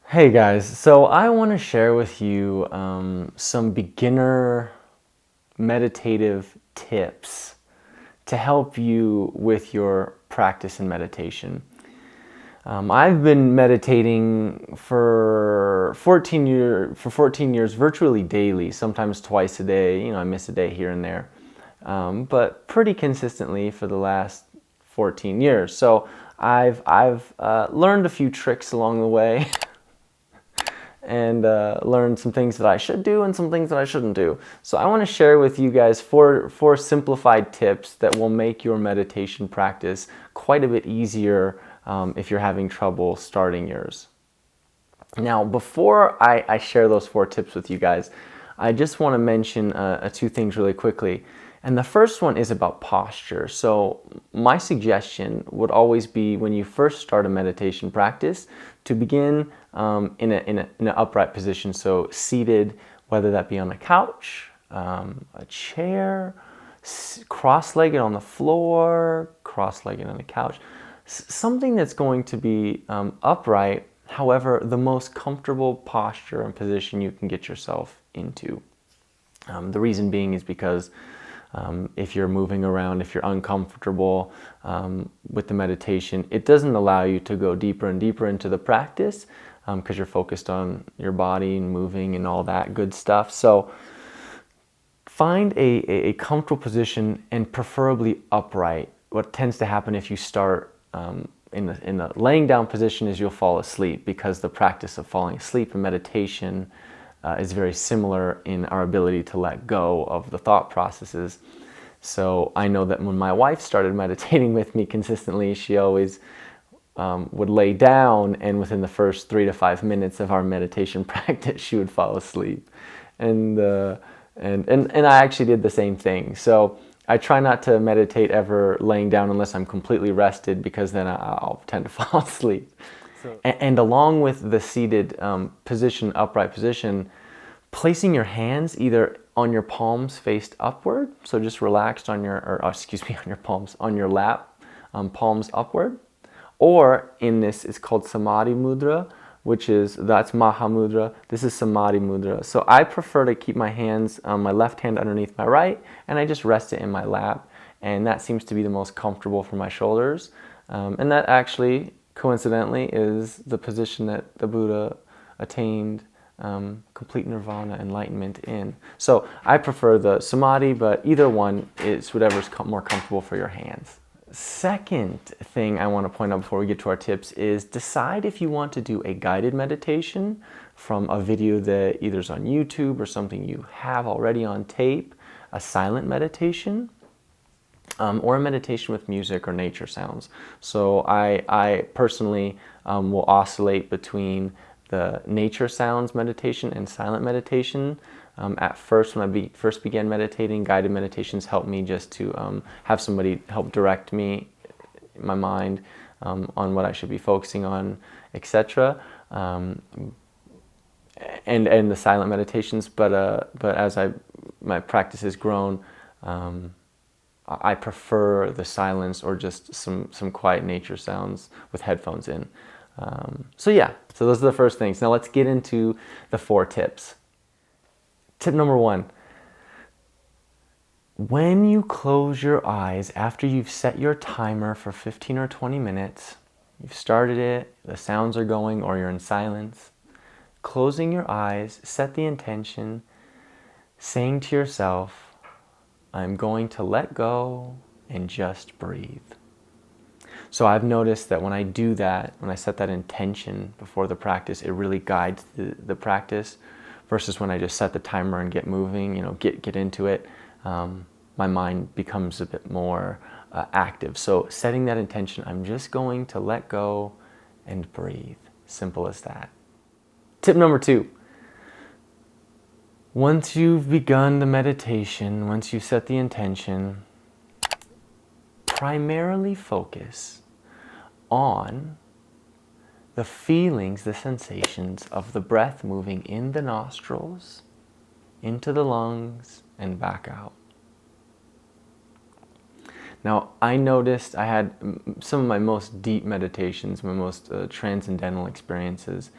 Hey guys, so I want to share with you some beginner meditative tips to help you with your practice in meditation. I've been meditating for 14 years, virtually daily, sometimes twice a day. I miss a day here and there, but pretty consistently for the last 14 years. So I've learned a few tricks along the way. And learn some things that I should do and some things that I shouldn't do. So I want to share with you guys four simplified tips that will make your meditation practice quite a bit easier if you're having trouble starting yours. Now, before I share those 4 tips with you guys, I just want to mention 2 things really quickly. And the first one is about posture. So my suggestion would always be, when you first start a meditation practice, to begin in an upright position. So seated, whether that be on a couch, a chair, cross-legged on the floor, cross-legged on the couch, something that's going to be upright. However, the most comfortable posture and position you can get yourself into. The reason being is because if you're moving around, if you're uncomfortable with the meditation, it doesn't allow you to go deeper and deeper into the practice because you're focused on your body and moving and all that good stuff. So find a comfortable position, and preferably upright. What tends to happen if you start in a laying down position is you'll fall asleep, because the practice of falling asleep in meditation is very similar in our ability to let go of the thought processes. So I know that when my wife started meditating with me consistently, she always would lay down, and within the first 3 to 5 minutes of our meditation practice, she would fall asleep. And I actually did the same thing. So I try not to meditate ever laying down unless I'm completely rested, because then I'll tend to fall asleep. And along with the seated position, upright position, placing your hands either on your palms faced upward, so just relaxed on on your palms, on your lap, palms upward, or in this, it's called Samadhi Mudra, that's Maha Mudra. This is Samadhi Mudra. So I prefer to keep my hands, my left hand underneath my right, and I just rest it in my lap, and that seems to be the most comfortable for my shoulders. And that actually, coincidentally, is the position that the Buddha attained complete nirvana, enlightenment in. So I prefer the Samadhi, but either one is whatever's more comfortable for your hands. Second thing I want to point out before we get to our tips is decide if you want to do a guided meditation from a video that either is on YouTube or something you have already on tape, a silent meditation, or a meditation with music or nature sounds. So I personally will oscillate between the nature sounds meditation and silent meditation. At first, when I first began meditating, guided meditations helped me just to have somebody help direct me, my mind, on what I should be focusing on, etc. And the silent meditations. But as my practice has grown, I prefer the silence or just some quiet nature sounds with headphones in. So those are the first things. Now let's get into the 4 tips. Tip number 1. When you close your eyes after you've set your timer for 15 or 20 minutes, you've started it, the sounds are going, or you're in silence, closing your eyes, set the intention, saying to yourself, I'm going to let go and just breathe. So I've noticed that when I do that, when I set that intention before the practice, it really guides the practice, versus when I just set the timer and get moving, get into it, my mind becomes a bit more active. So setting that intention, I'm just going to let go and breathe. Simple as that. Tip number 2. Once you've begun the meditation, once you set the intention, primarily focus on the feelings, the sensations of the breath moving in the nostrils, into the lungs, and back out. Now, I noticed I had some of my most deep meditations, my most transcendental experiences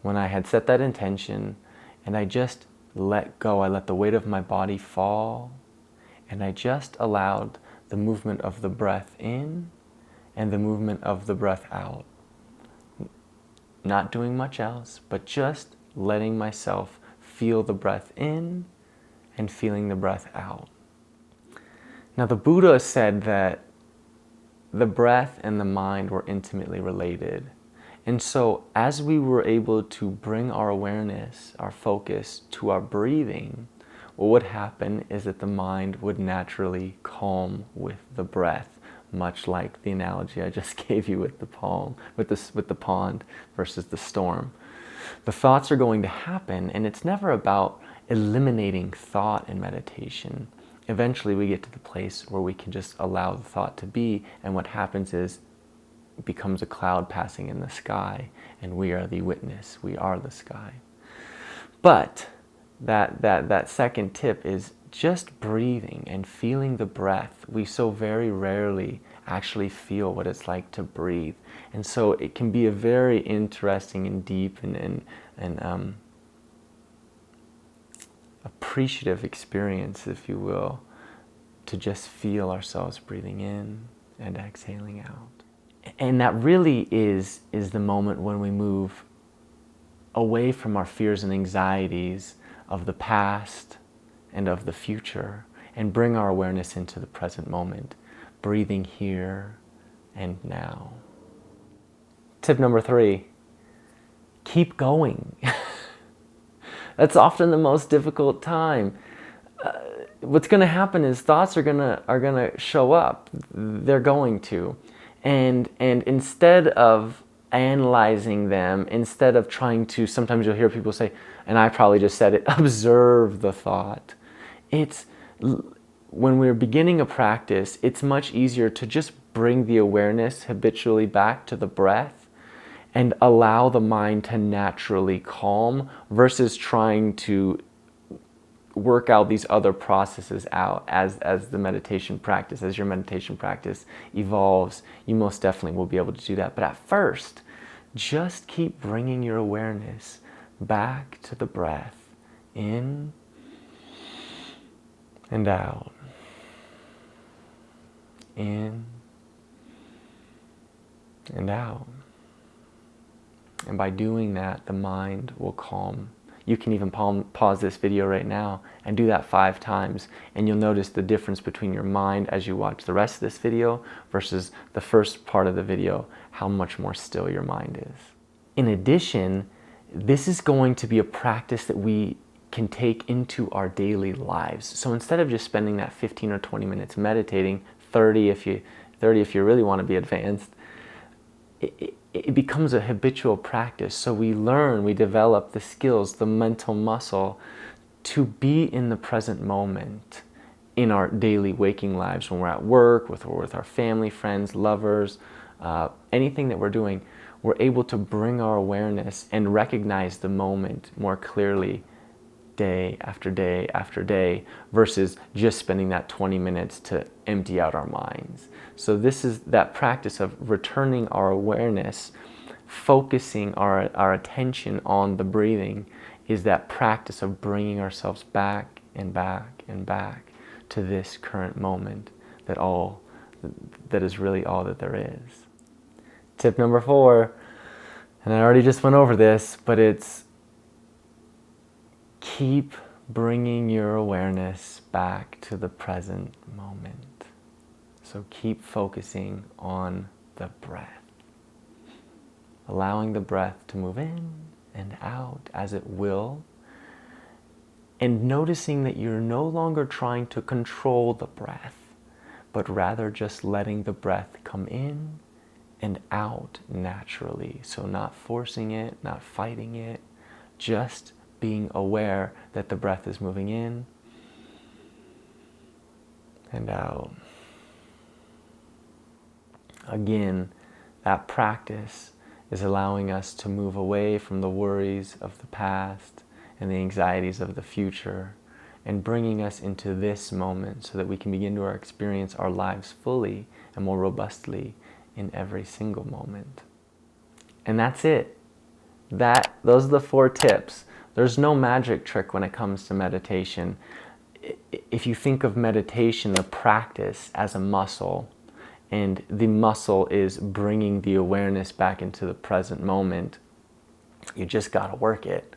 when I had set that intention and I just let go. I let the weight of my body fall, and I just allowed the movement of the breath in and the movement of the breath out. Not doing much else, but just letting myself feel the breath in and feeling the breath out. Now, the Buddha said that the breath and the mind were intimately related. And so as we were able to bring our awareness, our focus to our breathing, what would happen is that the mind would naturally calm with the breath, much like the analogy I just gave you with the pond versus the storm. The thoughts are going to happen, and it's never about eliminating thought in meditation. Eventually we get to the place where we can just allow the thought to be, and what happens is it becomes a cloud passing in the sky, and we are the witness. We are the sky. But that second tip is just breathing and feeling the breath. We so very rarely actually feel what it's like to breathe. And so it can be a very interesting and deep and appreciative experience, if you will, to just feel ourselves breathing in and exhaling out. And that really is the moment when we move away from our fears and anxieties of the past and of the future and bring our awareness into the present moment, breathing here and now. Tip number 3, keep going. That's often the most difficult time. What's going to happen is thoughts are gonna show up. They're going to. And instead of analyzing them, instead of trying to, sometimes you'll hear people say, and I probably just said it, observe the thought. When we're beginning a practice, it's much easier to just bring the awareness habitually back to the breath and allow the mind to naturally calm versus trying to work out these other processes out as your meditation practice evolves. You most definitely will be able to do that. But at first, just keep bringing your awareness back to the breath, in and out, in and out. And by doing that, the mind will calm. You can even pause this video right now and do that 5 times, and you'll notice the difference between your mind as you watch the rest of this video versus the first part of the video, how much more still your mind is. In addition, this is going to be a practice that we can take into our daily lives. So instead of just spending that 15 or 20 minutes meditating, 30 if you really want to be advanced, it becomes a habitual practice. So we develop the skills, the mental muscle to be in the present moment in our daily waking lives, when we're at work, or with our family, friends, lovers, anything that we're doing. We're able to bring our awareness and recognize the moment more clearly day after day after day versus just spending that 20 minutes to empty out our minds. So this is that practice of returning our awareness, focusing our attention on the breathing, is that practice of bringing ourselves back and back and back to this current moment that is really all that there is. Tip number 4, and I already just went over this, but it's keep bringing your awareness back to the present moment. So keep focusing on the breath, allowing the breath to move in and out as it will, and noticing that you're no longer trying to control the breath, but rather just letting the breath come in and out naturally. So not forcing it, not fighting it, just being aware that the breath is moving in and out. Again, that practice is allowing us to move away from the worries of the past and the anxieties of the future, and bringing us into this moment so that we can begin to experience our lives fully and more robustly in every single moment. And that's it. Those are the 4 tips. There's no magic trick when it comes to meditation. If you think of meditation, the practice, as a muscle, and the muscle is bringing the awareness back into the present moment, you just got to work it.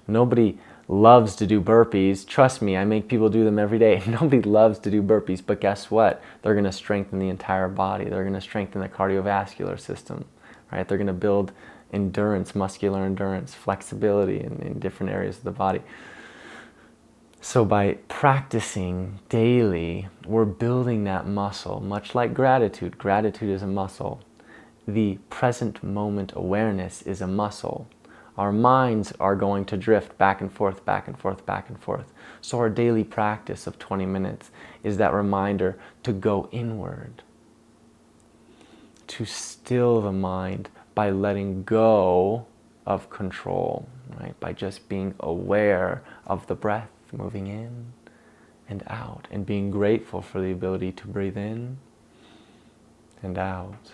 Nobody loves to do burpees. Trust me, I make people do them every day. Nobody loves to do burpees, but guess what? They're going to strengthen the entire body. They're going to strengthen the cardiovascular system, right? They're going to build endurance, muscular endurance, flexibility in different areas of the body. So by practicing daily, we're building that muscle, much like gratitude. Gratitude is a muscle. The present moment awareness is a muscle. Our minds are going to drift back and forth, back and forth, back and forth. So our daily practice of 20 minutes is that reminder to go inward, to still the mind by letting go of control, right? By just being aware of the breath moving in and out, and being grateful for the ability to breathe in and out.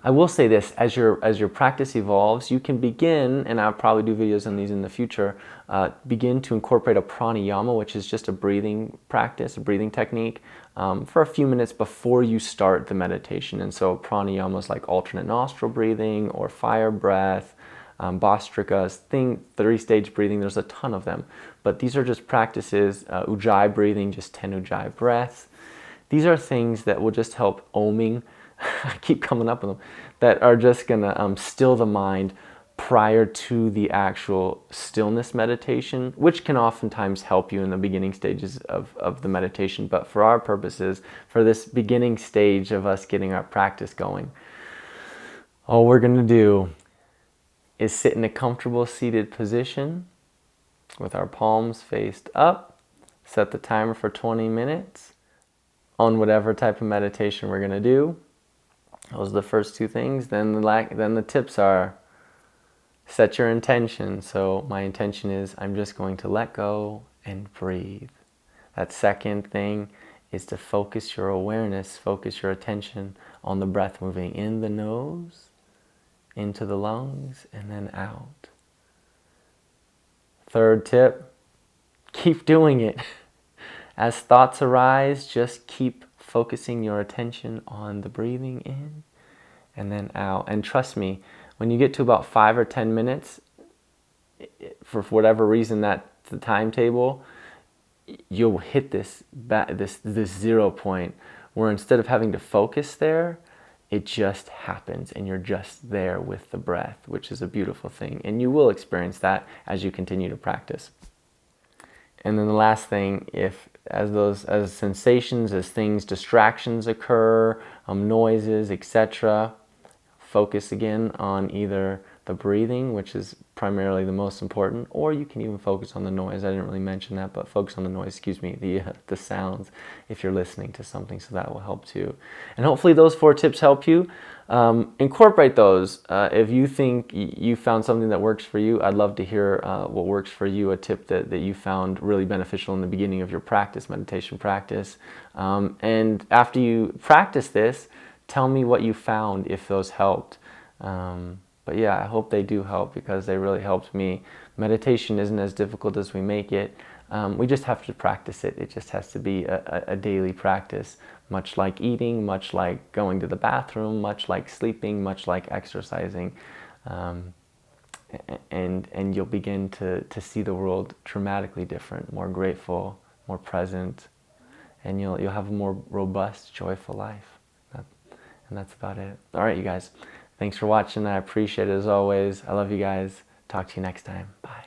I will say this, as your practice evolves, you can begin, and I'll probably do videos on these in the future, begin to incorporate a pranayama, which is just a breathing practice, a breathing technique, for a few minutes before you start the meditation. And so pranayama is like alternate nostril breathing or fire breath, Bhastrika, 3-stage breathing. There's a ton of them. But these are just practices, ujjayi breathing, just 10 ujjayi breaths. These are things that will just help oming. I keep coming up with them, that are just going to still the mind prior to the actual stillness meditation, which can oftentimes help you in the beginning stages of the meditation. But for our purposes, for this beginning stage of us getting our practice going, all we're going to do is sit in a comfortable seated position with our palms faced up, set the timer for 20 minutes on whatever type of meditation we're going to do. Those are the first 2 things. Then the tips are, set your intention. So my intention is I'm just going to let go and breathe. That second thing is to focus your awareness, focus your attention on the breath moving in the nose, into the lungs, and then out. Third tip, keep doing it. As thoughts arise, just keep focusing your attention on the breathing in and then out. And trust me, when you get to about 5 or 10 minutes, for whatever reason that's the timetable, you'll hit this 0 point where instead of having to focus there, it just happens and you're just there with the breath, which is a beautiful thing. And you will experience that as you continue to practice. And then the last thing, as sensations, as things, distractions occur, noises, etc., focus again on either the breathing, which is primarily the most important, or you can even focus on the noise. I didn't really mention that, but focus on the noise, the sounds if you're listening to something, so that will help too. And hopefully those 4 tips help you. Incorporate those. If you think you found something that works for you, I'd love to hear what works for you, a tip that you found really beneficial in the beginning of your practice, meditation practice. And after you practice this, tell me what you found, if those helped. But yeah, I hope they do help, because they really helped me. Meditation isn't as difficult as we make it. We just have to practice it. It just has to be a daily practice, much like eating, much like going to the bathroom, much like sleeping, much like exercising. And you'll begin to see the world dramatically different, more grateful, more present, and you'll have a more robust, joyful life. And that's about it. All right, you guys. Thanks for watching. I appreciate it as always. I love you guys. Talk to you next time. Bye.